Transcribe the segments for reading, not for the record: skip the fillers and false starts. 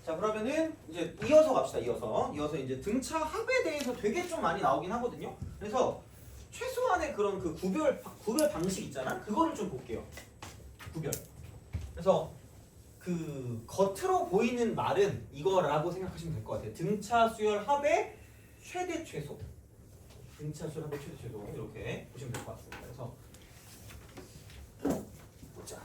자, 그러면은 이제 이어서 갑시다. 이어서 이제 등차 합에 대해서 되게 좀 많이 나오긴 하거든요. 그래서 최소한의 그런 그 구별 방식 있잖아. 그거를 좀 볼게요. 구별. 그래서 그 겉으로 보이는 말은 이거라고 생각하시면 될 것 같아요. 등차 수열 합의 최대 최소. 등차 수열 합의 최대 최소 이렇게 보시면 될 것 같습니다. 그래서 보자.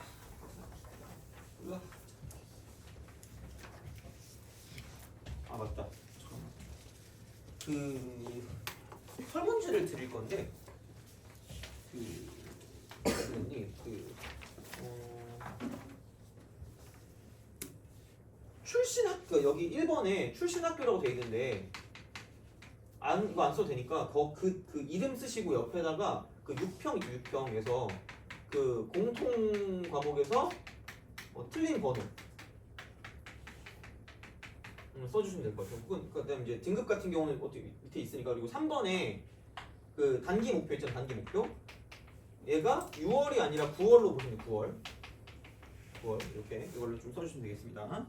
아 맞다. 잠깐만. 그 설문지를 드릴 건데 출신 학교 여기 1번에 출신 학교라고 돼 있는데 이거 안 써도 되니까 그 이름 쓰시고 옆에다가 그 6평 6평에서 그 공통 과목에서 틀린 번호 써주시면 될 것 같아요. 그다음 이제 등급 같은 경우는 어떻게 밑에 있으니까. 그리고 3번에 그 단기 목표 있잖아. 단기 목표. 얘가 6월이 아니라 9월로 보시면 9월 이렇게 이걸로 좀 써주시면 되겠습니다.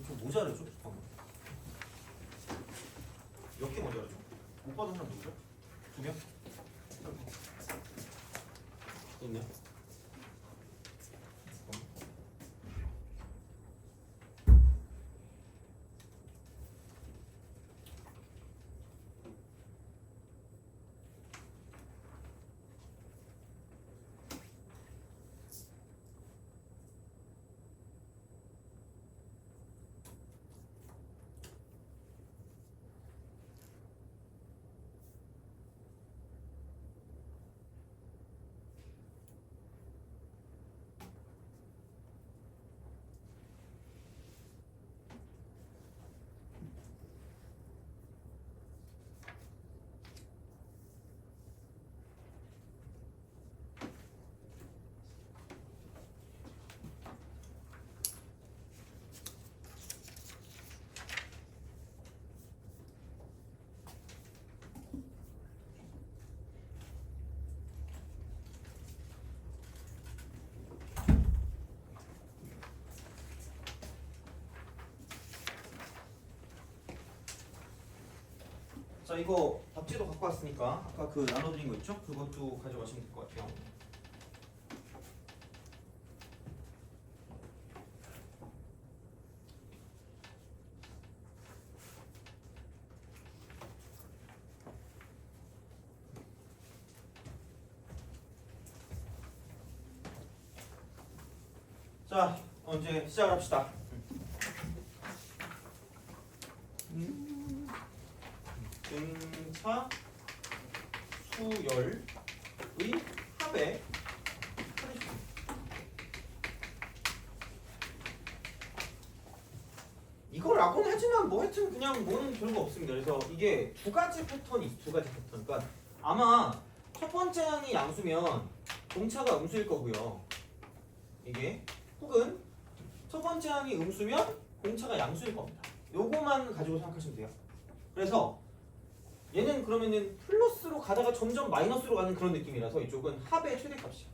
좀 모자르죠? 잠깐만. 몇 개 모자르죠? 못 받은 사람 누구죠? 2명? 있네. 자, 이거 답지도 갖고 왔으니까 아까 그 나눠드린 거 있죠? 그것도 가져가시면 될 것 같아요. 자, 이제 시작합시다. 등차 수열의 합의 이걸 라고는 하지만 뭐 하여튼 그냥 뭐는 별거 없습니다. 그래서 이게 두 가지 패턴이 있어. 두 가지 패턴. 그러니까 아마 첫 번째 항이 양수면 공차가 음수일 거고요. 이게 혹은 첫 번째 항이 음수면 공차가 양수일 겁니다. 요거만 가지고 생각하시면 돼요. 그래서 얘는 그러면은 플러스로 가다가 점점 마이너스로 가는 그런 느낌이라서 이쪽은 합의 최대값이야.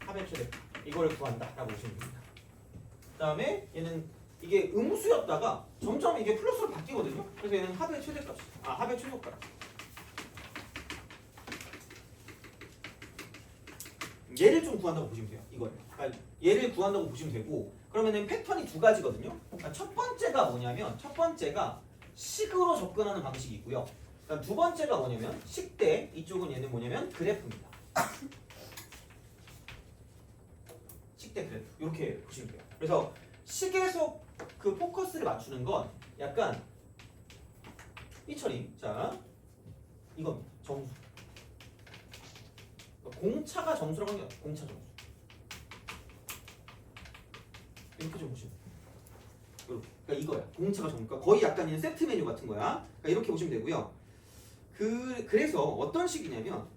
합의 최대. 이걸 구한다라고 보시면 됩니다. 그 다음에 얘는 이게 음수였다가 점점 이게 플러스로 바뀌거든요. 그래서 얘는 합의 최대값이야. 합의 최소값. 얘를 좀 구한다고 보시면 돼요. 이거를. 그러니까 얘를 구한다고 보시면 되고, 그러면은 패턴이 두 가지거든요. 그러니까 첫 번째가 뭐냐면 첫 번째가 식으로 접근하는 방식이 있고요. 그다음 두 번째가 뭐냐면 식대. 이쪽은 얘는 뭐냐면 그래프입니다. 식대 그래프. 이렇게 보시면 돼요. 그래서 식에서 그 포커스를 맞추는 건 약간 삐처리. 자, 이겁니다. 정수. 공차가 정수라고 하는 게 공차 정수. 이렇게 좀 보시면 돼요. 그러니까 이거야. 공차가 전문가 거의 약간 이런 세트 메뉴 같은 거야. 그러니까 이렇게 보시면 되고요. 그래서 어떤 식이냐면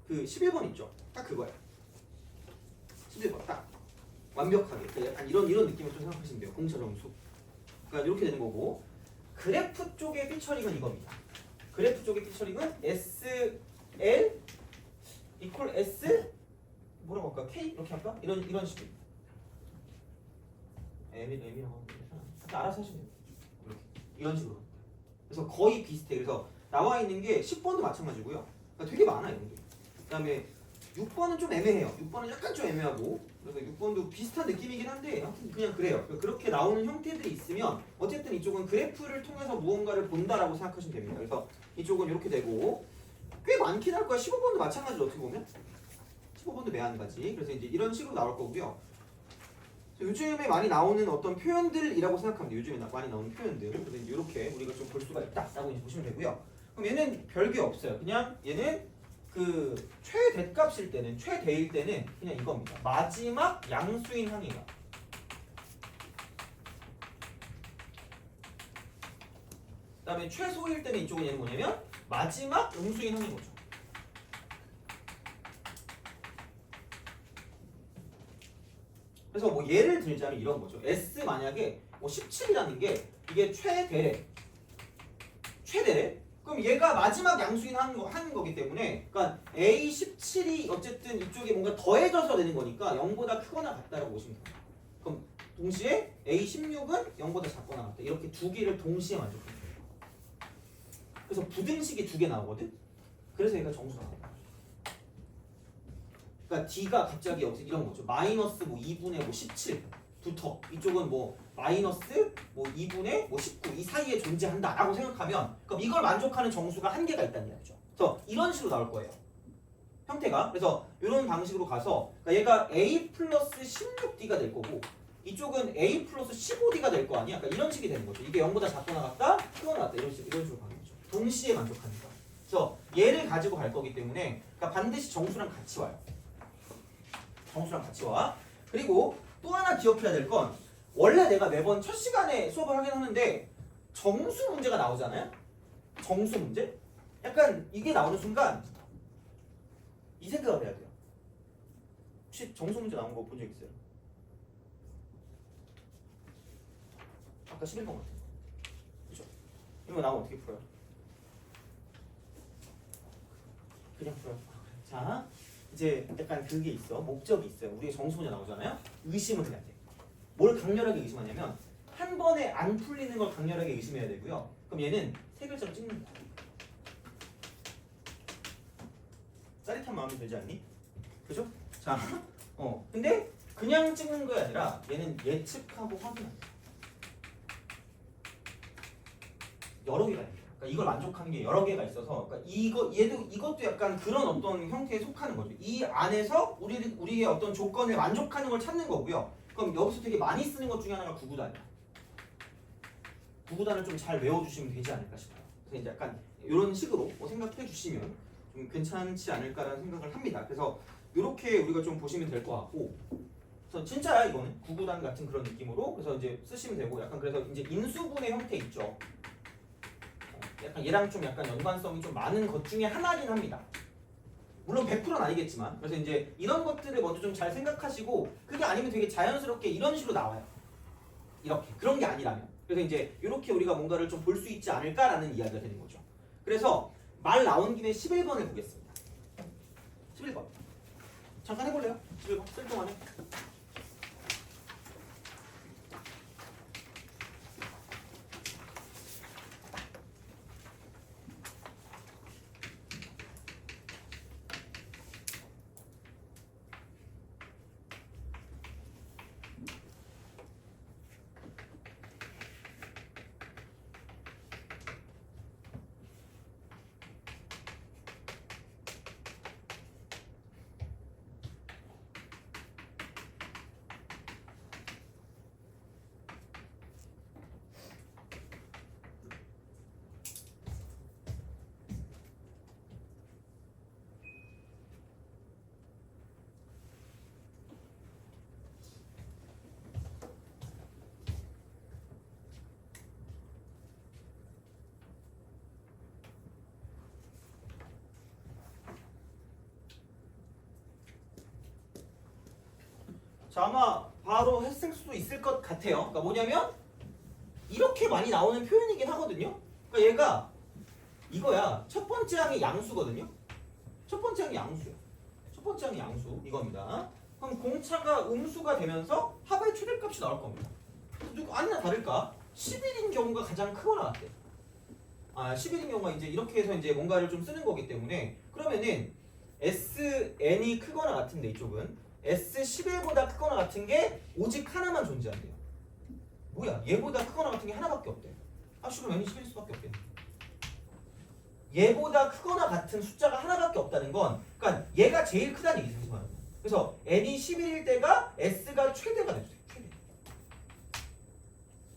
그 11번 있죠. 딱 그거야. 11번 딱 완벽하게 그러니까 약간 이런 느낌을 좀 생각하시면 돼요. 공차 점수. 그러니까 이렇게 되는 거고 그래프 쪽의 피처링은 이겁니다. 그래프 쪽의 피처링은 SL 이퀄 S 뭐라고 할까? K 이렇게 할까? 이런 식입니다. M이라고 하면 괜찮아. 알아서 하시면 돼요. 이렇게 이런 식으로. 그래서 거의 비슷해. 그래서 나와 있는 게 10번도 마찬가지고요. 그러니까 되게 많아요. 그다음에 6번은 좀 애매해요. 6번은 약간 좀 애매하고 그래서 6번도 비슷한 느낌이긴 한데 아무튼 그냥 그래요. 그렇게 나오는 형태들이 있으면 어쨌든 이쪽은 그래프를 통해서 무언가를 본다라고 생각하시면 됩니다. 그래서 이쪽은 이렇게 되고 꽤 많긴 할 거야. 15번도 마찬가지로 어떻게 보면 15번도 매한가지. 그래서 이제 이런 식으로 나올 거고요. 요즘에 많이 나오는 어떤 표현들이라고 생각합니다. 요즘에 많이 나오는 표현들. 그래서 이제 이렇게 우리가 좀 볼 수가 있다라고 이제 보시면 되고요. 그럼 얘는 별게 없어요. 그냥 얘는 그 최대값일 때는 최대일 때는 그냥 이겁니다. 마지막 양수인 항이에요. 그다음에 최소일 때는 이쪽은 얘는 뭐냐면 마지막 음수인 항인 거죠. 그래서 뭐 예를 들자면 이런 거죠. S 만약에 뭐 17이라는 게 이게 최대래. 그럼 얘가 마지막 양수인 하는 거기 때문에 그러니까 A17이 어쨌든 이쪽에 뭔가 더해져서 되는 거니까 0보다 크거나 같다라고 보시면 돼요. 그럼 동시에 A16은 0보다 작거나 같다. 이렇게 두 개를 동시에 만족해요. 그래서 부등식이 두 개 나오거든. 그래서 얘가 정수가 나와요. 그러니까 D가 갑자기 여기서 이런 거죠. 마이너스 뭐 2분의 뭐 17부터 이쪽은 뭐 마이너스 뭐 2분의 뭐 19 이 사이에 존재한다라고 생각하면 그럼 이걸 만족하는 정수가 한 개가 있다는 이야기죠. 그래서 이런 식으로 나올 거예요. 형태가. 그래서 이런 방식으로 가서 그러니까 얘가 A 플러스 16D가 될 거고 이쪽은 A 플러스 15D가 될 거 아니야. 그러니까 이런 식이 되는 거죠. 이게 0보다 작거나 같다, 크거나 같다 이런 식으로 가는 거죠. 동시에 만족하니까. 그래서 얘를 가지고 갈 거기 때문에 그러니까 반드시 정수랑 같이 와요. 정수랑 같이 와. 그리고 또 하나 기억해야 될 건 원래 내가 매번 첫 시간에 수업을 하긴 하는데 정수 문제가 나오잖아요. 정수 문제? 약간 이게 나오는 순간 이 생각을 해야 돼요. 혹시 정수 문제 나온 거 본 적 있어요? 아까 11번 같은 거. 그죠? 이거 나오면 어떻게 풀어요? 그냥 풀어요. 자, 이제 약간 그게 있어. 목적이 있어요. 우리가 정수 문제 나오잖아요. 의심을 해야 돼. 뭘 강렬하게 의심하냐면 한 번에 안 풀리는 걸 강렬하게 의심해야 되고요. 그럼 얘는 세 글자로 찍는 거야. 짜릿한 마음이 들지 않니? 그죠? 자, 근데 그냥 찍는 게 아니라 얘는 예측하고 확인한다. 여러 개가 있어요. 그러니까 이걸 만족하는 게 여러 개가 있어서, 그러니까 이것도 약간 그런 어떤 형태에 속하는 거죠. 이 안에서 우리의 어떤 조건을 만족하는 걸 찾는 거고요. 그럼 여기서 되게 많이 쓰는 것 중에 하나가 구구단이야. 구구단을 좀 잘 외워주시면 되지 않을까 싶어요. 그래서 이제 약간 이런 식으로 생각해 주시면 좀 괜찮지 않을까라는 생각을 합니다. 그래서 이렇게 우리가 좀 보시면 될 것 같고, 그래서 진짜야 이거는 구구단 같은 그런 느낌으로 그래서 이제 쓰시면 되고, 약간 그래서 이제 인수분해 형태 있죠. 약간 얘랑 좀 약간 연관성이 좀 많은 것 중에 하나긴 합니다. 물론 100%는 아니겠지만, 그래서 이제 이런 것들을 먼저 좀 잘 생각하시고, 그게 아니면 되게 자연스럽게 이런 식으로 나와요. 이렇게 그런 게 아니라면. 그래서 이제 이렇게 우리가 뭔가를 좀 볼 수 있지 않을까라는 이야기가 되는 거죠. 그래서 말 나온 김에 11번을 보겠습니다. 11번 잠깐 해볼래요? 11번 쓸 동안에. 자, 아마 바로 했을 수도 있을 것 같아요. 그러니까 뭐냐면 이렇게 많이 나오는 표현이긴 하거든요. 그러니까 얘가 이거야. 첫 번째 항이 양수거든요. 첫 번째 항이 양수야. 첫 번째 항이 양수 이겁니다. 그럼 공차가 음수가 되면서 합의 최대값이 나올 겁니다. 누구 아니나 다를까 11인 경우가 가장 크거나 같대. 11인 경우가 이제 이렇게 해서 이제 뭔가를 좀 쓰는 거기 때문에 그러면은 SN이 크거나 같은데 이쪽은 S11보다 크거나 같은 게 오직 하나만 존재한대요. 뭐야? 얘보다 크거나 같은 게 하나밖에 없대. 그럼 N이 11일 수밖에 없겠네. 얘보다 크거나 같은 숫자가 하나밖에 없다는 건 그러니까 얘가 제일 크다는 얘기죠. 그래서 N이 11일 때가 S가 최대가 됐어요. 최대.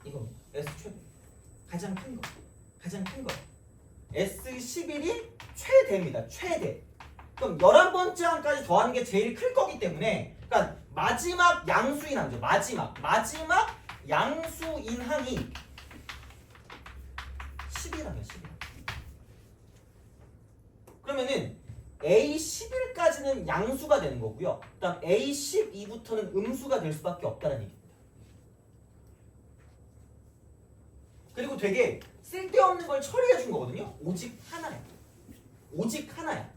이거 S 최대. 가장 큰 거. 가장 큰 거. S11이 최대입니다. 최대. 그럼 11번째 항까지 더하는 게 제일 클 거기 때문에 그러니까 마지막 양수인 항이죠. 마지막 양수인 항이 11항이야. 11항. 그러면은 A11까지는 양수가 되는 거고요. 그다음 A12부터는 음수가 될 수밖에 없다는 얘기입니다. 그리고 되게 쓸데없는 걸 처리해 준 거거든요. 오직 하나야. 오직 하나야.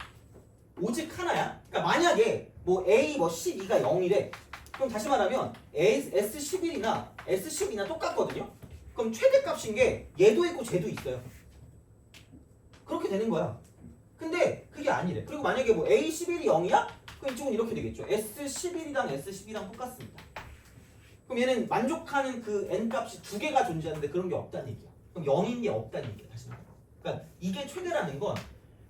오직 하나야. 그러니까 만약에 뭐 A 뭐 12가 0이래. 그럼 다시 말하면 S11이나 똑같거든요. 그럼 최대값인 게 얘도 있고 쟤도 있어요. 그렇게 되는 거야. 근데 그게 아니래. 그리고 만약에 뭐 A11이 0이야? 그럼 이쪽은 이렇게 되겠죠. S11이랑 S12랑 똑같습니다. 그럼 얘는 만족하는 그 n값이 두 개가 존재하는데 그런 게 없다는 얘기야. 그럼 0인 게 없다는 얘기야. 다시 말해. 그러니까 이게 최대라는 건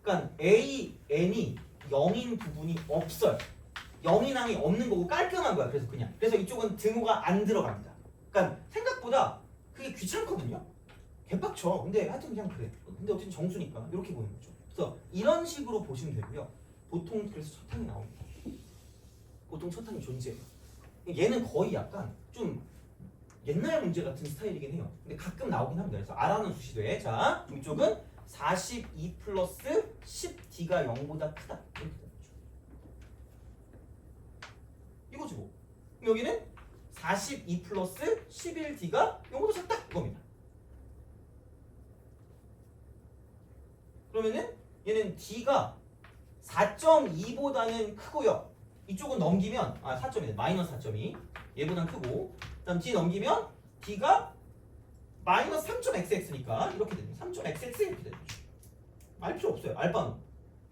그러니까 A, n이 0인 부분이 없어요. 0인 항이 없는 거고 깔끔한 거야. 그래서 이쪽은 등호가 안 들어갑니다. 그러니까 생각보다 그게 귀찮거든요. 개빡쳐. 근데 하여튼 그냥 그래. 근데 어쨌든 정수니까 이렇게 보는 거죠. 그래서 이런 식으로 보시면 되고요. 보통 그래서 첫 항이 나옵니다. 보통 첫 항이 존재해요. 얘는 거의 약간 좀 옛날 문제 같은 스타일이긴 해요. 근데 가끔 나오긴 합니다. 그래서 R하는 수시대. 자, 이쪽은 42 플러스 10D가 0보다 크다. 이렇게 되는 거죠. 이거지 뭐. 여기는 42 플러스 11D가 0보다 작다. 이겁니다. 그러면은 얘는 D가 4.2보다는 크고요. 이쪽은 넘기면 4.2, 마이너스 4.2 얘보단 크고 그다음 D 넘기면 D가 마이너스 3.xx니까 이렇게 됩니다. 3.xx 이렇게 되는 거죠. 알 필요 없어요. 알바는.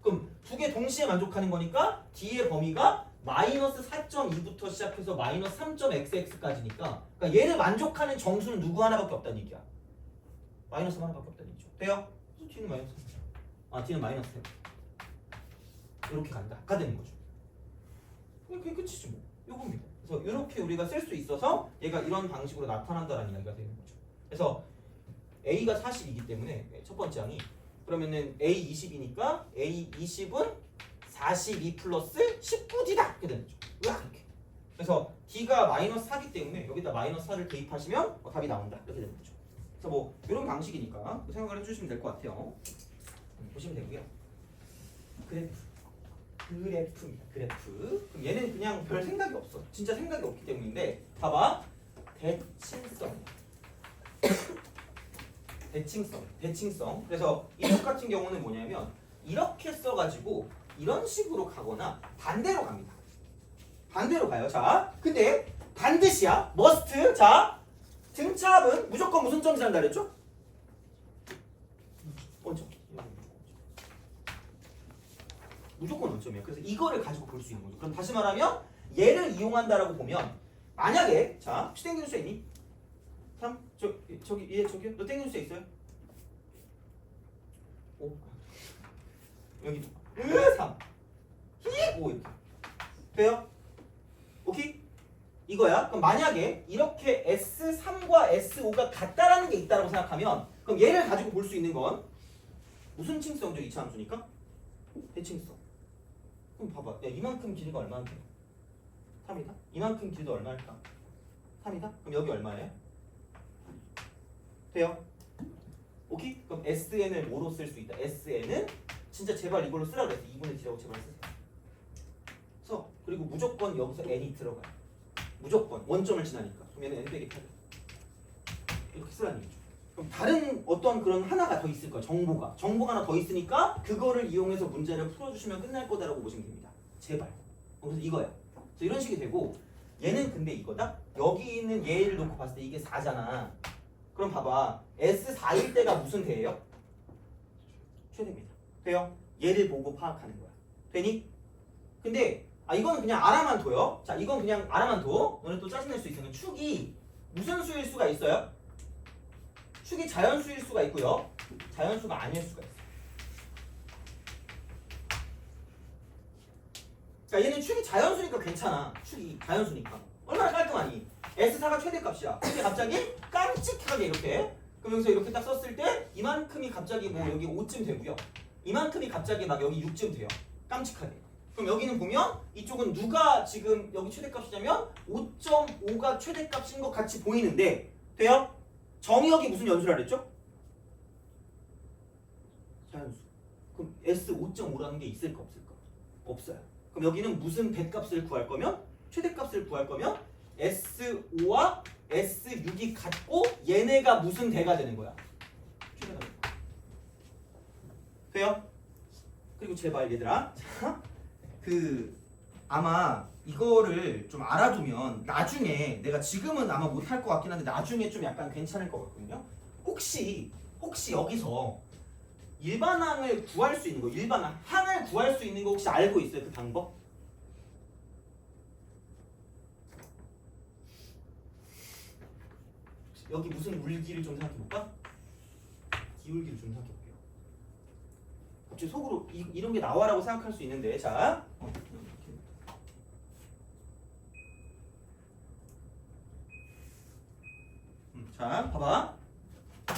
그럼 두 개 동시에 만족하는 거니까 D의 범위가 마이너스 4.2부터 시작해서 마이너스 3.xx까지니까 그러니까 얘를 만족하는 정수는 누구 하나밖에 없다는 얘기야. 마이너스 하나밖에 없다는 얘기죠. 돼요? 그래서 D는 마이너스 3. D는 마이너스 3. 이렇게 간다. 가 되는 거죠. 그게 끝이지 뭐. 요겁니다. 그래서 이렇게 우리가 쓸 수 있어서 얘가 이런 방식으로 나타난다라는 이야기가 되는 거죠. 그래서 A가 40이기 때문에 첫 번째 항이 그러면은 A20이니까 A20은 42 플러스 19D다 이렇게 되는 거죠. 으악 이렇게. 그래서 D가 마이너스 4기 때문에 여기다 마이너스 4를 대입하시면 답이 나온다 이렇게 되는 거죠. 그래서 뭐 이런 방식이니까 생각을 해주시면 될 것 같아요. 보시면 되고요. 그래프입니다. 그래프. 그럼 얘는 그냥 별 생각이 없어. 진짜 생각이 없기 때문인데 봐봐. 대칭성. 대칭성. 그래서 이쪽 같은 경우는 뭐냐면 이렇게 써가지고 이런 식으로 가거나 반대로 갑니다. 반대로 가요. 자, 근데 반드시야. 머스트. 자, 등차합은 무조건 무슨 점이 산다 그랬죠? 원점. 무조건 원점이에요. 그래서 이거를 가지고 볼 수 있는 거죠. 그럼 다시 말하면 얘를 이용한다라고 보면 만약에 자, 혹시 땡기는 수 있니? 3? 저기요? 너 땡기는 수 있어요? 5 여기 3 5 이렇게 돼요? 오케이? 이거야. 그럼 만약에 이렇게 S3과 S5가 같다라는 게 있다라고 생각하면 그럼 얘를 가지고 볼 수 있는 건 무슨 칭성적 이차함수니까? 대칭성. 그럼 봐봐. 야, 이만큼 길이가 얼마인데? 3이다? 이만큼 길이도 얼마일까? 3이다? 그럼 여기 얼마예요? 돼요? 오케이? 그럼 SN을 뭐로 쓸 수 있다? SN은 진짜 제발 이걸로 쓰라고 그랬어. 2분의 D라고 제발 쓰세요. 그래서 그리고 무조건 여기서 N이 들어가요. 무조건 원점을 지나니까. 그럼 얘는 n 빼기 8 이렇게 쓰라는 얘기죠. 그럼 다른 어떤 그런 하나가 더 있을 거야. 정보가 하나 더 있으니까 그거를 이용해서 문제를 풀어주시면 끝날 거다라고 보시면 됩니다. 제발. 그래서 이거야. 그래서 이런 식이 되고 얘는 근데 이거다. 여기 있는 얘를 놓고 봤을 때 이게 4잖아. 그럼 봐봐. S4일 때가 무슨 대예요? 최대입니다. 돼요? 얘를 보고 파악하는 거야. 되니? 근데 이거는 그냥 알아만 둬요. 자, 이건 그냥 알아만 둬. 너네 또 짜증낼 수 있으면 축이 무슨 수일 수가 있어요? 축이 자연수일 수가 있고요. 자연수가 아닐 수가 있어요. 그러니까 얘는 축이 자연수니까 괜찮아. 축이 자연수니까. 얼마나 깔끔하니? S4가 최대값이야. 근데 갑자기 깜찍하게 이렇게. 그럼 여기서 이렇게 딱 썼을 때 이만큼이 갑자기 뭐 여기 5쯤 되고요. 이만큼이 갑자기 막 여기 6쯤 돼요. 깜찍하게. 그럼 여기는 보면 이쪽은 누가 지금 여기 최대값이냐면 5.5가 최대값인 것 같이 보이는데 돼요? 정의역이 무슨 연수라 그랬죠? 자연수. 그럼 S 5.5라는 게 있을까 없을까? 없어요. 그럼 여기는 무슨 대값을 구할 거면 최대값을 구할 거면 S5와 S6이 같고 얘네가 무슨 대가 되는 거야? 최대가 되는 거야. 돼요? 그리고 제발 얘들아 자, 아마 이거를 좀 알아두면 나중에 내가 지금은 아마 못할 것 같긴 한데 나중에 좀 약간 괜찮을 것 같거든요. 혹시 여기서 일반항을 구할 수 있는 거, 일반항을 구할 수 있는 거 혹시 알고 있어요? 그 방법? 여기 무슨 물기를 좀 생각해볼까? 기울기를 좀 생각해볼게요. 갑자기 속으로 이런 게 나와라고 생각할 수 있는데 자 자, 봐봐. 자,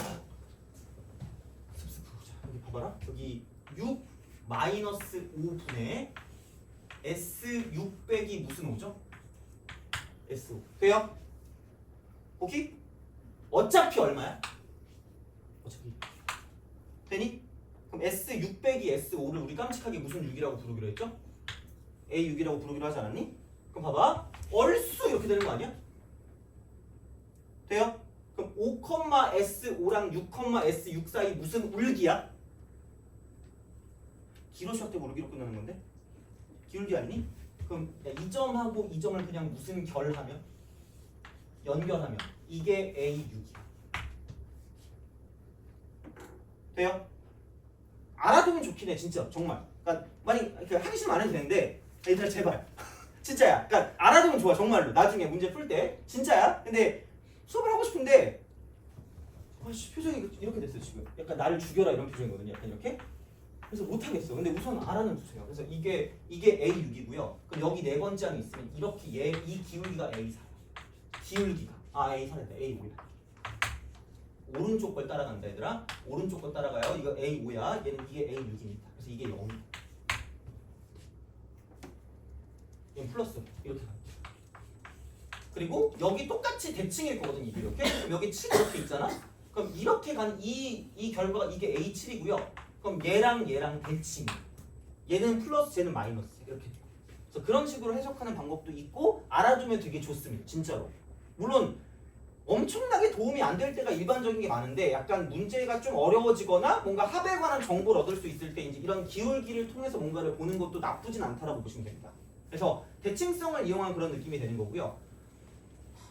여기 봐봐라. 여기 6 마이너스 5분의 S6 빼기 무슨 5죠? S5. 돼요? 오케이? 어차피 얼마야? 어차피. 되니? 그럼 S6 빼기 S5를 우리 깜찍하게 무슨 6이라고 부르기로 했죠? A6이라고 부르기로 하지 않았니? 그럼 봐봐. 얼쑤 이렇게 되는 거 아니야? 돼요? 그럼 5,S5랑 6,S6 사이 무슨 울기야? 기로 시작되고 울기로 끝나는 건데? 기울기 아니니? 그럼 이 점하고 이 점을 그냥 무슨 결하면? 연결하면 이게 A6이야. 돼요? 알아두면 좋긴 해 진짜 정말. 그러니까 만약 하기 싫으면 안 해도 되는데 얘들아 제발 진짜야. 그러니까 알아두면 좋아 정말로. 나중에 문제 풀 때 진짜야. 근데 수업을 하고 싶은데 표정이 이렇게 됐어요 지금. 약간 나를 죽여라 이런 표정이거든요. 약간 이렇게. 그래서 못하겠어. 근데 우선 알아는 두세요. 그래서 이게 A6이고요. 그럼 여기 네 번째 항이 있으면 이렇게 이 기울기가 A4야. 기울기가 A4랬다. A5야. 오른쪽 걸 따라간다 얘들아. 오른쪽 걸 따라가요. 이거 A5야. 얘는 이게 A6입니다. 그래서 이게 0이야. 얘는 플러스 이렇게 가요. 그리고 여기 똑같이 대칭일 거거든 이게 이렇게. 그럼 여기 7 이렇게 있잖아. 그럼 이렇게 간 이 결과가 이게 A7이고요. 그럼 얘랑 대칭. 얘는 플러스 쟤는 마이너스 이렇게 돼요. 그래서 그런 식으로 해석하는 방법도 있고 알아두면 되게 좋습니다. 진짜로. 물론 엄청나게 도움이 안 될 때가 일반적인 게 많은데 약간 문제가 좀 어려워지거나 뭔가 합에 관한 정보를 얻을 수 있을 때 이제 이런 기울기를 통해서 뭔가를 보는 것도 나쁘진 않다라고 보시면 됩니다. 그래서 대칭성을 이용한 그런 느낌이 되는 거고요.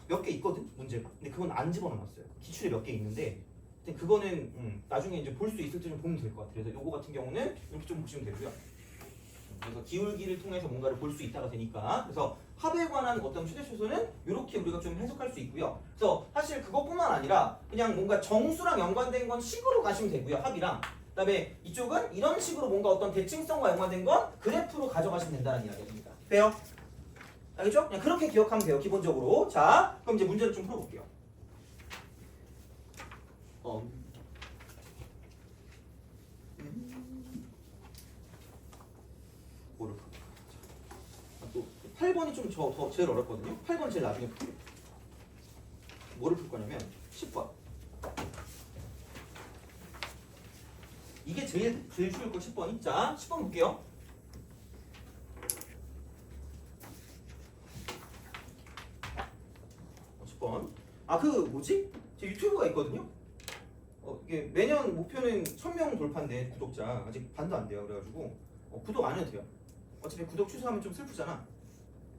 몇 개 있거든 문제가. 근데 그건 안 집어넣었어요. 기출에 몇 개 있는데 그거는 나중에 이제 볼 수 있을 때 좀 보면 될 것 같아요. 그래서 요거 같은 경우는 이렇게 좀 보시면 되고요. 그래서 기울기를 통해서 뭔가를 볼 수 있다가 되니까 그래서 합에 관한 어떤 최대 최소는 이렇게 우리가 좀 해석할 수 있고요. 그래서 사실 그것뿐만 아니라 그냥 뭔가 정수랑 연관된 건 식으로 가시면 되고요. 합이랑 그다음에 이쪽은 이런 식으로 뭔가 어떤 대칭성과 연관된 건 그래프로 가져가시면 된다는 이야기입니다. 돼요? 알겠죠? 그냥 그렇게 기억하면 돼요. 기본적으로. 자, 그럼 이제 문제를 좀 풀어볼게요. 뭐를 풀까? 또 8번이 좀 더 제일 어렵거든요. 8번 제일 나중에 풀게요. 뭐를 풀 거냐면 10번. 이게 제일 쉬울 거 10번이. 자, 10번 볼게요. 아 그 뭐지? 제 유튜브가 있거든요. 이게 매년 목표는 1000명 돌파인데 구독자 아직 반도 안 돼요. 그래가지고 구독 안 해도 돼요. 어차피 구독 취소하면 좀 슬프잖아.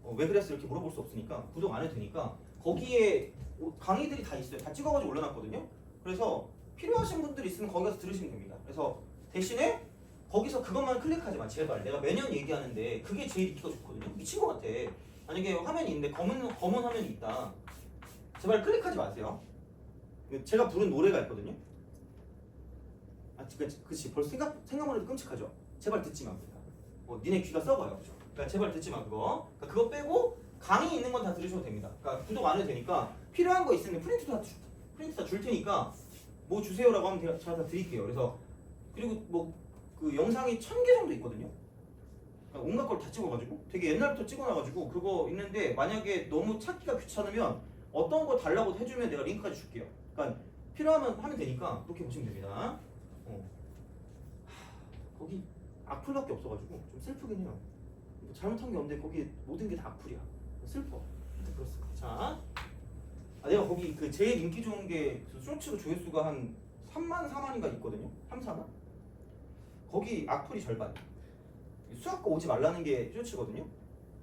왜 그랬어 이렇게 물어볼 수 없으니까 구독 안 해도 되니까 거기에 강의들이 다 있어요. 다 찍어가지고 올려놨거든요. 그래서 필요하신 분들 있으면 거기 가서 들으시면 됩니다. 그래서 대신에 거기서 그것만 클릭하지 마 제발. 내가 매년 얘기하는데 그게 제일 익히가 좋거든요. 미친 것 같아. 만약에 화면이 있는데 검은 화면이 있다. 제발 클릭하지 마세요. 제가 부른 노래가 있거든요. 그치 벌써 생각만 해도 끔찍하죠. 제발 듣지 마. 니네 귀가 썩어요. 그죠? 그러니까 제발 듣지 마 그거. 그러니까 그거 빼고 강의 있는 건 다 들으셔도 됩니다. 그러니까 구독 안 해도 되니까 필요한 거 있으면 프린트 다 줄 테니까 뭐 주세요라고 하면 제가 다 드릴게요. 그래서 그리고 뭐 그 영상이 1000개 정도 있거든요. 그러니까 온갖 걸 다 찍어가지고 되게 옛날부터 찍어놔가지고 그거 있는데 만약에 너무 찾기가 귀찮으면 어떤 거 달라고 해주면 내가 링크까지 줄게요. 그러니까 필요하면 하면 되니까 그렇게 보시면 됩니다. 거기 악플밖에 없어가지고 좀 슬프긴 해요. 뭐 잘못한 게 없는데 거기 모든 게 다 악플이야. 슬퍼. 하여튼 그렇습니다. 자, 내가 거기 그 제일 인기 좋은 게 쇼츠로 조회수가 한 3만 4만인가 있거든요. 3, 4만? 거기 악플이 절반. 수학과 오지 말라는 게 쇼츠거든요.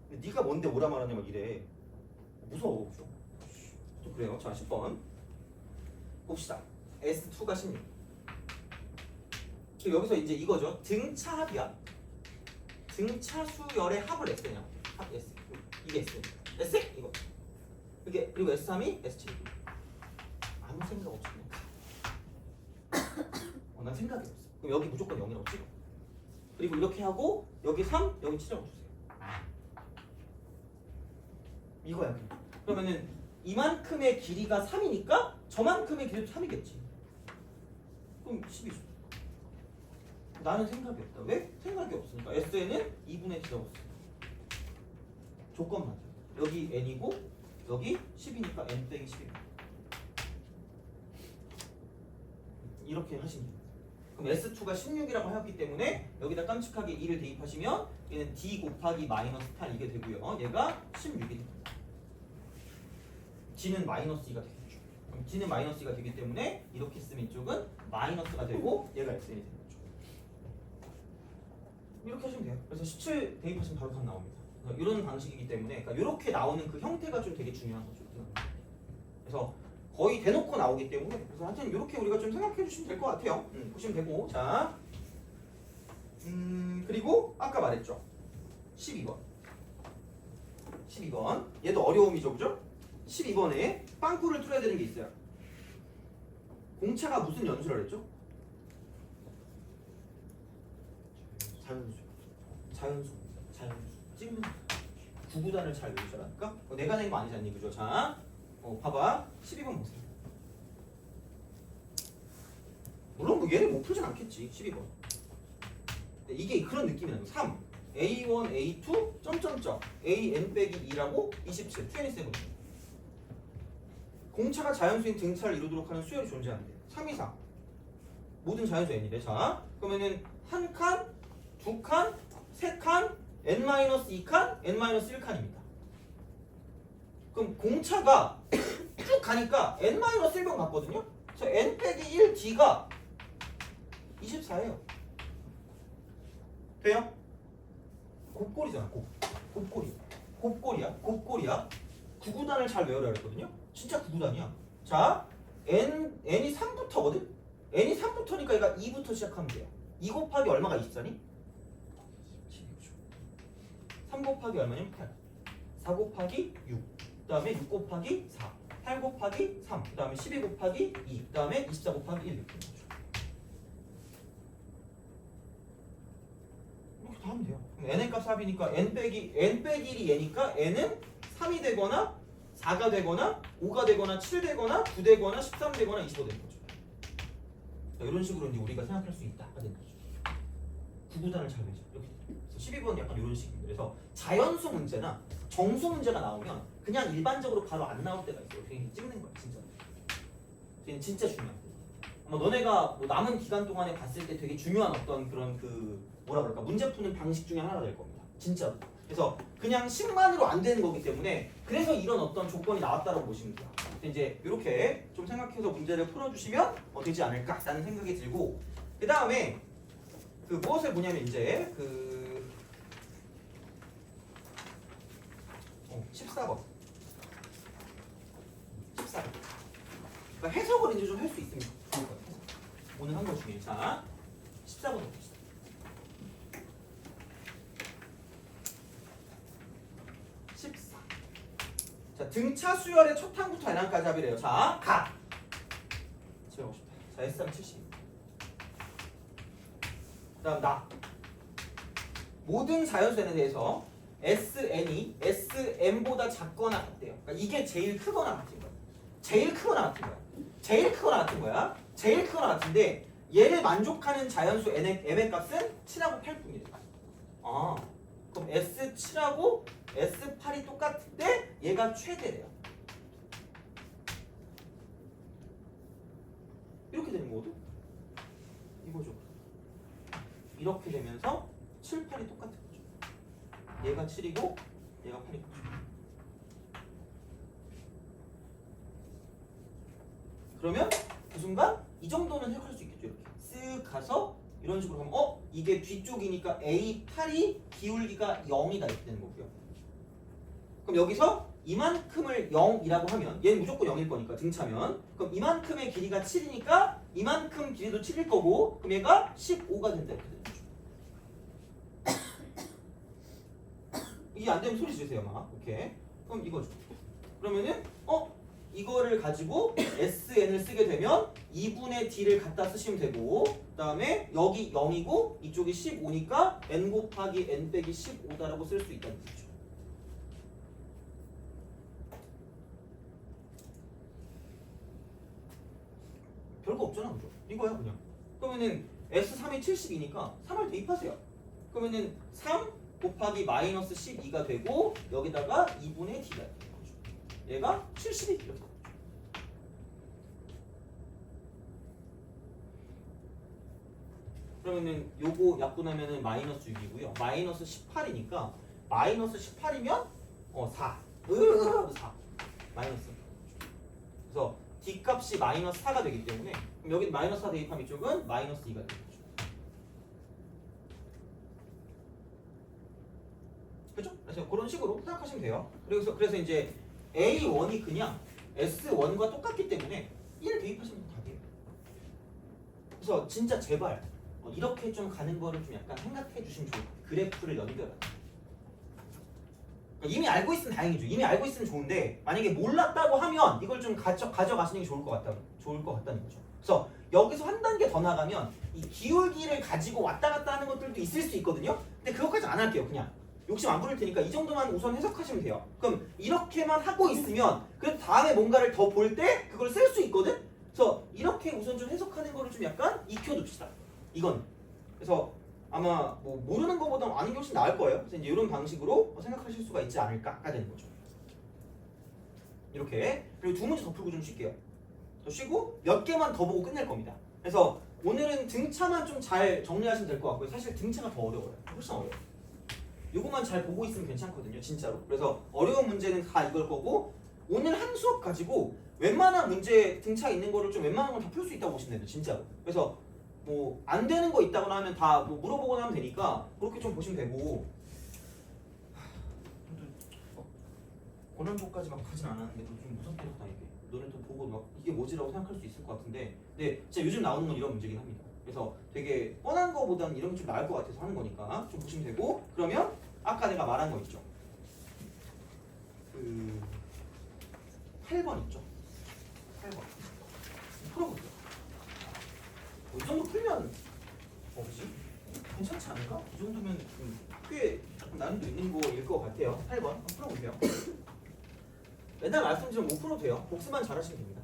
근데 네가 뭔데 오라 말하냐 막 이래. 무서워. 그죠? 또 그래요. 자, 10번 봅시다. S2가 16. 여기서 이제 이거죠. 등차 합이야. 등차 수열의 합을 S냐. 합 S. 이게 S. S? 이거. 이게 그리고 S3이 S7. 아무 생각 없이 그냥. 난 생각이 없어. 그럼 여기 무조건 0이라고 찍어. 그리고 이렇게 하고 여기 3, 여기 7이라고 주세요. 이거야. 그러면은 이만큼의 길이가 3이니까 저만큼의 길이도 3이겠지. 그럼 10이죠. 나는 생각이 없다. 왜? 생각이 없으니까. S에는 2분의 T라고 써. 조건 맞아. 여기 N이고 여기 10이니까 N 빼기 10입니다. 이렇게 하시면 됩니다. 그럼 S2가 16이라고 하였기 때문에 여기다 깜찍하게 2를 대입하시면 얘는 D 곱하기 마이너스 8 이게 되고요. 얘가 16이 됩니다. D는 마이너스 2가 되겠죠. 그럼 D는 마이너스 2가 되기 때문에 이렇게 쓰면 이쪽은 마이너스가 되고 얘가 Xn이 되는 거죠. 이렇게 하시면 돼요. 그래서 17 대입하시면 바로 답 나옵니다. 이런 방식이기 때문에 그러니까 이렇게 나오는 그 형태가 좀 되게 중요한 거죠. 그래서 거의 대놓고 나오기 때문에 그래서 하여튼 이렇게 우리가 좀 생각해 주시면 될 것 같아요. 보시면 되고 자 그리고 아까 말했죠. 12번 12번 얘도 어려움이죠. 그죠? 12번에 빵꾸를 뚫어야 되는 게 있어요. 공차가 무슨 연수라 했죠? 자연수 찍는 구구단을 잘 외우잖아. 내가 낸 거 아니지 않니? 그죠? 자 봐봐 12번 보세요. 물론 뭐 얘는 못 풀진 않겠지. 12번 이게 그런 느낌이 나요. 3 A1 A2 점점점 AN 빼기 2라고 27 27 공차가 자연수인 등차를 이루도록 하는 수열이 존재하는데 3, 2, 4 모든 자연수 n이래. 자 그러면은 한 칸, 두 칸, 세 칸, n-2칸, n-1칸입니다. 그럼 공차가 쭉 가니까 n-1번 같거든요. 저 n 빼기 1 d가 24예요. 돼요? 곱골이잖아. 곱골이야. 구구단을 잘 외우라 그랬거든요. 진짜 구구단이야. 자 n이 3부터거든. n이 3부터니까 얘가 2부터 시작하면 돼요. 2 곱하기 얼마가 24니? 3 곱하기 얼마냐면 8 4 곱하기 6 그 다음에 6 곱하기 4 8 곱하기 3 그 다음에 12 곱하기 2 그 다음에 24 곱하기 1 이렇게 다 하면 돼요. 그럼 n의 값 4이니까 n 빼기 1이 얘니까 n은 3이 되거나 4가 되거나 5가 되거나 7 되거나 9 되거나 13 되거나 25 되는 거죠. 이런 식으로 이제 우리가 생각할 수 있다 하는 거죠. 구구단을 잘 외죠. 이렇게. 12번은 약간 이런 식입니다. 그래서 자연수 문제나 정수 문제가 나오면 그냥 일반적으로 바로 안 나올 때가 있어요. 그냥 찍는 거야, 진짜. 그게 진짜 중요한 거. 아마 너네가 뭐 남은 기간 동안에 봤을 때 되게 중요한 어떤 그런 그 뭐라 그럴까 문제 푸는 방식 중에 하나가 될 겁니다. 진짜. 그래서 그냥 식만으로 안 되는 거기 때문에 그래서 이런 어떤 조건이 나왔다고 보시면 돼요. 이제 이렇게 좀 생각해서 문제를 풀어주시면 되지 않을까라는 생각이 들고 그 다음에 그 무엇을 보냐면 이제 그 14번 14번 그러니까 해석을 이제 좀 할 수 있으면 좋을 것 같아요. 오늘 한 것 중에 자 14번 봅시다. 14. 자 등차 수열의 첫 항부터 n항까지 합이래요. 자 가. 채우고 싶다. 자 S3 70. 그다음 나. 모든 자연수 n에 대해서 SN이 SM보다 작거나 같대요. 그러니까 이게 제일 크거나 같은 거야. 제일 크거나 같은 거야. 제일 크거나 같은 거야. 제일 크거나 같은데 얘를 만족하는 자연수 m의 값은 7하고 8뿐이래요. 아, 그럼 S7하고 S8이 똑같은데 얘가 최대래요. 이렇게 되는 거거든? 이거죠. 이렇게 되면서 7, 8이 똑같은 거죠. 얘가 7이고 얘가 8이고. 그러면 그 순간 이 정도는 해석할 수 있겠죠. 이렇게 쓱 가서 이런 식으로 하면 이게 뒤쪽이니까 A8이 기울기가 0이다 이렇게 되는 거고요. 그럼 여기서 이만큼을 0이라고 하면 얘는 무조건 0일 거니까 등차면 그럼 이만큼의 길이가 7이니까 이만큼 길이도 7일 거고 그럼 얘가 15가 된다 이렇게 되는 거죠. 이게 안 되면 소리 지르세요 막. 오케이. 그럼 이거죠. 그러면은 이거를 가지고 SN을 쓰게 되면 2분의 D를 갖다 쓰시면 되고 그 다음에 여기 0이고 이쪽이 15니까 N 곱하기 N 빼기 15다라고 쓸 수 있다는 뜻이죠. 별거 없잖아 그죠? 이거야 그냥. 그러면은 S3이 72니까 3을 대입하세요. 그러면은 3 곱하기 마이너스 12가 되고 여기다가 2분의 D가 되는 거죠. 얘가 72 이렇게 되죠. 그러면은 요거 약분하면은 마이너스 6이고요. 마이너스 18이니까 마이너스 18이면 4. 4. 마이너스. 그래서 D 값이 마이너스 4가 되기 때문에 그럼 여기 마이너스 4 대입하면 이쪽은 마이너스 2가 되는 거죠. 그죠? 그래서 그런 식으로 생각하시면 돼요. 그래서 이제 A1이 그냥 S1과 똑같기 때문에 1 대입하시면 답이에요. 그래서 진짜 제발 이렇게 좀 가는 거를 좀 약간 생각해 주시면 좋을 것 같아요. 그래프를 연결하는. 그러니까 이미 알고 있으면 다행이죠. 이미 알고 있으면 좋은데 만약에 몰랐다고 하면 이걸 좀 가져가시는 게 좋을 것 같다는 거죠. 그래서 여기서 한 단계 더 나가면 이 기울기를 가지고 왔다 갔다 하는 것들도 있을 수 있거든요. 근데 그것까지 안 할게요. 그냥 욕심 안 부릴 테니까 이 정도만 우선 해석하시면 돼요. 그럼 이렇게만 하고 있으면 그래도 다음에 뭔가를 더 볼 때 그걸 쓸 수 있거든. 그래서 이렇게 우선 좀 해석하는 거를 좀 약간 익혀둡시다. 이건 그래서 아마 뭐 모르는 것보다 아는 게 훨씬 나을 거예요. 그래서 이제 이런 방식으로 생각하실 수가 있지 않을까가 되는 거죠. 이렇게. 그리고 두 문제 더 풀고 좀 쉴게요. 더 쉬고 몇 개만 더 보고 끝낼 겁니다. 그래서 오늘은 등차만 좀 잘 정리하시면 될 것 같고요. 사실 등차가 더 어려워요. 훨씬 어려워요. 요것만 잘 보고 있으면 괜찮거든요. 진짜로. 그래서 어려운 문제는 다 이걸 거고 오늘 한 수업 가지고 웬만한 문제 등차 있는 거를 좀 웬만한 건 다 풀 수 있다고 보시면 돼요. 진짜로. 그래서 뭐 안 되는 거 있다거나 하면 다 뭐 물어보거나 하면 되니까 그렇게 좀 보시면 되고 고난도까지 막 하진 않았는데 좀 무섭겠다 이게. 너네 또 보고 막 이게 뭐지라고 생각할 수 있을 것 같은데 근데 진짜 요즘 나오는 건 이런 문제긴 합니다. 그래서 되게 뻔한 거보다는 이런 게 좀 나을 것 같아서 하는 거니까 좀 보시면 되고 그러면 아까 내가 말한 거 있죠. 그 8번 있죠. 8번 풀어볼게요. 이 정도 풀면 뭐지? 괜찮지 않을까? 이 정도면 꽤 난이도 있는 거일 것 같아요. 8번 한번 풀어볼게요. 맨날 말씀드리면 못 풀어도 돼요. 복습만 잘하시면 됩니다.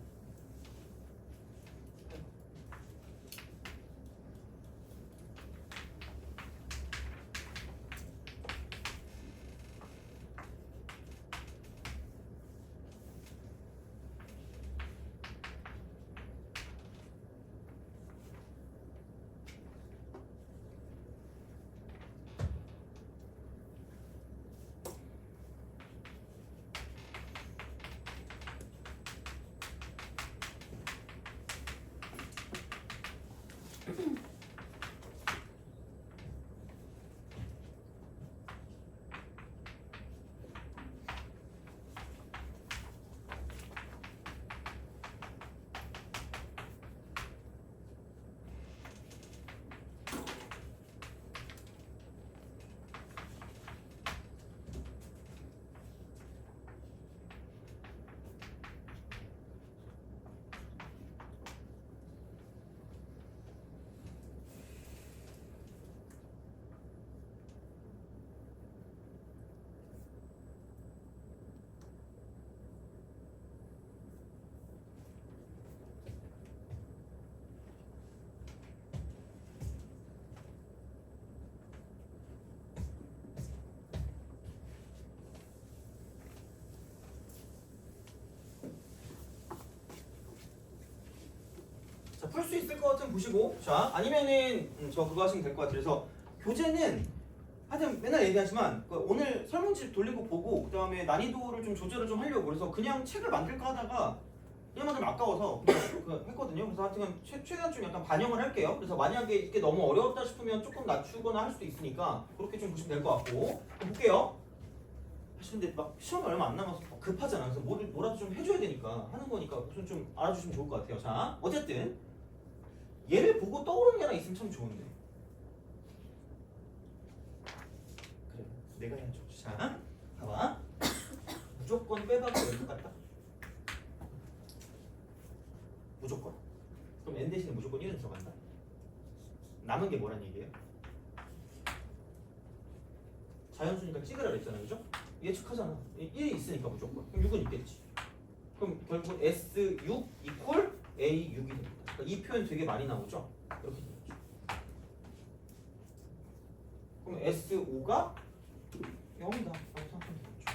풀 수 있을 것 같으면 보시고, 자 아니면은 저 그거 하시면 될 것 같아요. 그래서 교재는 하여튼 맨날 얘기하지만 오늘 설문지 돌리고 보고 그 다음에 난이도를 좀 조절을 좀 하려고 그래서 그냥 책을 만들까 하다가 그냥 만들면 아까워서 그냥 했거든요. 그래서 하여튼 최대한 좀 약간 반영을 할게요. 그래서 만약에 이게 너무 어려웠다 싶으면 조금 낮추거나 할 수도 있으니까 그렇게 좀 보시면 될 것 같고, 그럼 볼게요. 사실 근데 막 시험이 얼마 안 남아서 급하잖아. 그래서 뭐라도 좀 해줘야 되니까 하는 거니까 우선 좀 알아주시면 좋을 것 같아요. 자 어쨌든 얘를 보고 떠오르는 게 하나 있으면 참 좋은데. 그래, 내가 해야죠. 자, 봐봐. 무조건 빼박이 왜 똑같다? 무조건. 그럼 n 대신에 무조건 1은 들어간다. 남은 게 뭐란 얘기예요? 자연수니까 찍으라 그랬잖아, 그죠? 예측하잖아. 1이 있으니까 무조건. 그럼 6은 있겠지. 그럼 결국 S6 이퀄 A6이 됩니다. 그러니까 이 표현 되게 많이 나오죠? 이렇게 되죠. 그럼 S5가 0이다. 라고 생각하면 되겠죠.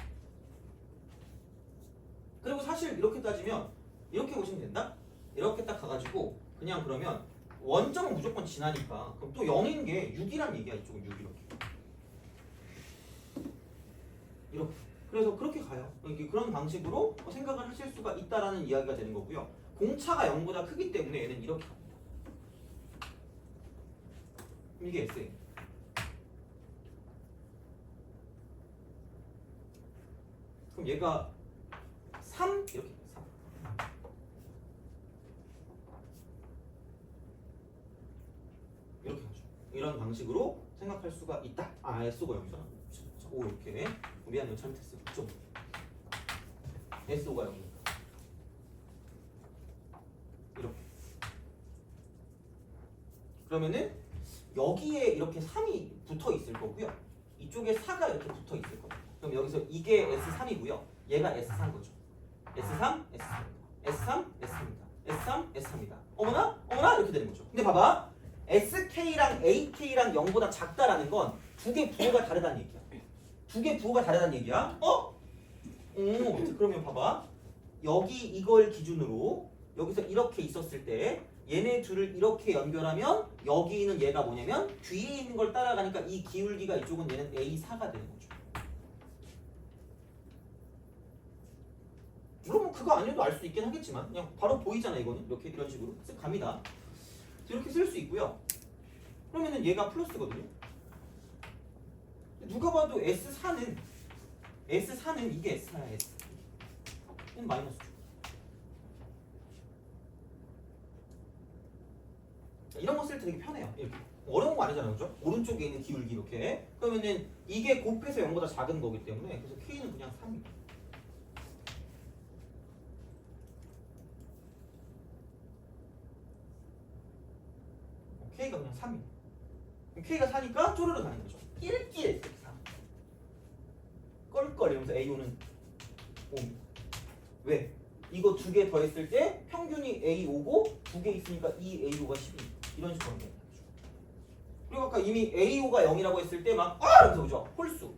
그리고 사실 이렇게 따지면 이렇게 보시면 된다? 이렇게 딱 가가지고 그냥 그러면 원점은 무조건 지나니까 그럼 또 0인 게 6이란 얘기야. 이쪽은 6 이렇게. 이렇게. 그래서 그렇게 가요. 그런 방식으로 생각을 하실 수가 있다라는 이야기가 되는 거고요. 공차가 0보다 크기 때문에 얘는 이렇게 갑니다. 그럼 이게 S예요. 그럼 얘가 3 이렇게 3. 이렇게 하죠. 이런 방식으로 생각할 수가 있다. 아, S가 0이잖아. 오, 이렇게. 미안해요. 잘못했어요. 좀. S가 0이니까. 이렇게. 그러면은 여기에 이렇게 3이 붙어 있을 거고요. 이쪽에 4가 이렇게 붙어 있을 거예요. 그럼 여기서 이게 S3이고요. 얘가 S3 거죠. S3, S3, S3, S3입니다. S3, S3입니다. 어머나? 어머나? 이렇게 되는 거죠. 근데 봐봐. SK랑 AK랑 0보다 작다라는 건 두 개 부호가 다르다는 얘기야. 두 개 부호가 다르다는 얘기야. 그러면 봐봐. 여기 이걸 기준으로 여기서 이렇게 있었을 때 얘네 둘을 이렇게 연결하면 여기 있는 얘가 뭐냐면 뒤에 있는 걸 따라가니까 이 기울기가 이쪽은 얘는 A4가 되는 거죠. 물론 뭐 그거 아니어도 알 수 있긴 하겠지만 그냥 바로 보이잖아. 이거는 이렇게 이런 식으로 쓱 갑니다. 이렇게 쓸 수 있고요. 그러면은 얘가 플러스거든요. 누가 봐도 S4는 이게 S야. S. 얘는 마이너스죠. 이런 거 쓸 때 되게 편해요. 이렇게. 어려운 거 아니잖아요, 그죠? 오른쪽에 있는 기울기 이렇게. 그러면은 이게 곱해서 0보다 작은 거기 때문에 그래서 K는 그냥 3입니다. K가 그냥 3입니다. K가 4니까 쪼르르 가는 거죠. 끼리끼리 4. 껄껄 이러면서 A5는 5입니다. 왜? 이거 두 개 더했을 때 평균이 A5고 두 개 있으니까 2A5가 10입니다. 이런 식으로 하면 됩니다. 그리고 아까 이미 A5가 0이라고 했을 때 막 이러면서 그죠? 홀수.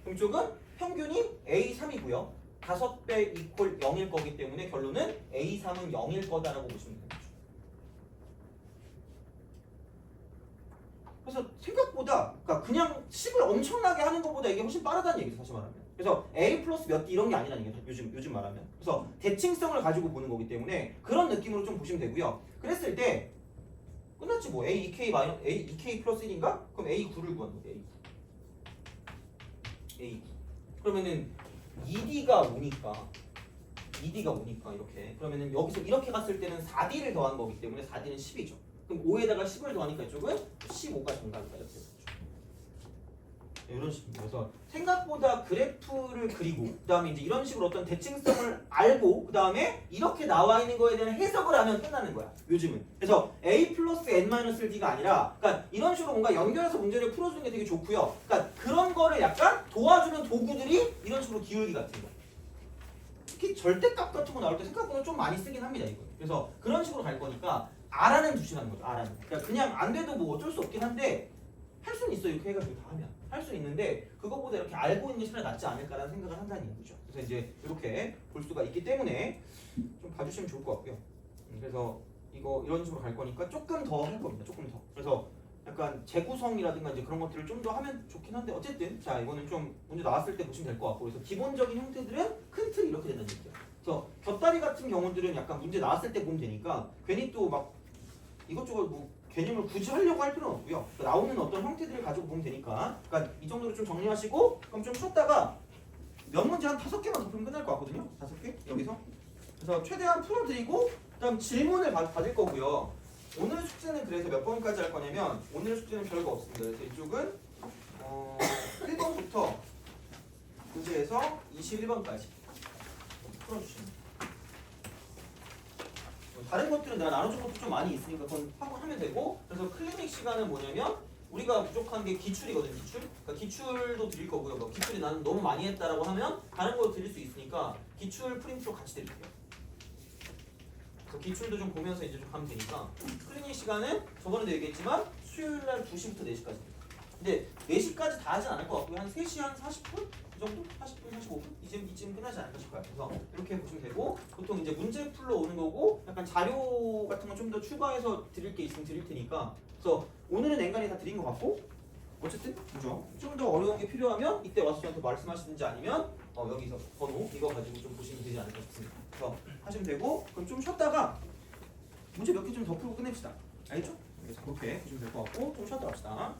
그럼 이쪽은 평균이 A3이고요. 5배 이퀄 0일 거기 때문에 결론은 A3은 0일 거다라고 보시면 됩니다. 그래서 생각보다 그러니까 그냥 식을 엄청나게 하는 것보다 이게 훨씬 빠르다는 얘기죠. 사실 말하면. 그래서 A 플러스 몇 D 이런 게 아니라는 얘기죠. 요즘 말하면. 그래서 대칭성을 가지고 보는 거기 때문에 그런 느낌으로 좀 보시면 되고요. 그랬을 때 끝났지 뭐. A2K 마이너스 A2K 플러스 1인가? 그럼 A9를 구하는 거야. A9. 그러면은 2D가 5니까 이렇게. 그러면은 여기서 이렇게 갔을 때는 4D를 더한 거기 때문에 4D는 10이죠. 그럼 5에다가 10을 더하니까 이쪽은 15가 정답이다. 이렇게 되죠. 이런 식입니다. 그래서 생각보다 그래프를 그리고 그다음에 이제 이런 식으로 어떤 대칭성을 알고 그다음에 이렇게 나와 있는 거에 대한 해석을 하면 끝나는 거야. 요즘은. 그래서 A 플러스 N-D가 아니라 그러니까 이런 식으로 뭔가 연결해서 문제를 풀어주는 게 되게 좋고요. 그러니까 그런 거를 약간 도와주는 도구들이 이런 식으로 기울기 같은 거. 특히 절대값 같은 거 나올 때 생각보다 좀 많이 쓰긴 합니다. 이거. 그래서 그런 식으로 갈 거니까 R는 두시라는 거죠. R는. 그러니까 그냥 안 돼도 뭐 어쩔 수 없긴 한데 할 수는 있어요. 이렇게 해가지고 다 하면 할 수 있는데 그거보다 이렇게 알고 있는 게 차라리 낫지 않을까라는 생각을 한다는 얘기죠. 그래서 이제 이렇게 볼 수가 있기 때문에 좀 봐주시면 좋을 것 같고요. 그래서 이거 이런 식으로 갈 거니까 조금 더 할 겁니다. 조금 더. 그래서 약간 재구성이라든가 이제 그런 것들을 좀 더 하면 좋긴 한데 어쨌든 자 이거는 좀 문제 나왔을 때 보시면 될 것 같고 그래서 기본적인 형태들은 큰 틀이 이렇게 된다는 얘기죠. 그래서 곁다리 같은 경우들은 약간 문제 나왔을 때 보면 되니까 괜히 또 막 이것저것 뭐 개념을 굳이 하려고 할 필요는 없고요. 그러니까 나오는 어떤 형태들을 가지고 보면 되니까 그러니까 이 정도로 좀 정리하시고 그럼 좀 쉬었다가 몇 문제 한 5개만 더 풀면 끝날 것 같거든요. 5개 여기서. 그래서 최대한 풀어드리고 그다음 질문을 받을 거고요. 오늘 숙제는 그래서 몇 번까지 할 거냐면 오늘 숙제는 별거 없습니다. 그래서 이쪽은 1번부터 문제에서 21번까지 풀어주시면 돼요. 다른 것들은 내가 나눠준 것도 좀 많이 있으니까 그건 하면 되고 그래서 클리닉 시간은 뭐냐면 우리가 부족한 게 기출이거든. 기출. 그러니까 기출도 드릴 거고요. 뭐 기출이 나는 너무 많이 했다라고 하면 다른 거 드릴 수 있으니까 기출 프린트로 같이 드릴게요. 그래서 기출도 좀 보면서 이제 좀 가면 되니까 클리닉 시간은 저번에도 얘기했지만 수요일날 2시부터 4시까지. 근데 4시까지 다 하진 않을 것 같고요. 한 3시 한 40분? 이 정도? 40분, 45분? 이쯤 끝나지 않을까 싶어요. 그래서 이렇게 보시면 되고 보통 이제 문제 풀러 오는 거고 약간 자료 같은 거 좀 더 추가해서 드릴 게 있으면 드릴 테니까 그래서 오늘은 엔간히 다 드린 것 같고 어쨌든 그죠? 좀 더 어려운 게 필요하면 이때 와서 저한테 말씀하시든지 아니면 여기서 번호 이거 가지고 좀 보시면 되지 않을까 싶습니다. 그래서 하시면 되고 그럼 좀 쉬었다가 문제 몇 개 좀 더 풀고 끝냅시다. 알겠죠? 그래서 그렇게 보시면 될 것 같고 좀 쉬었다 갑시다.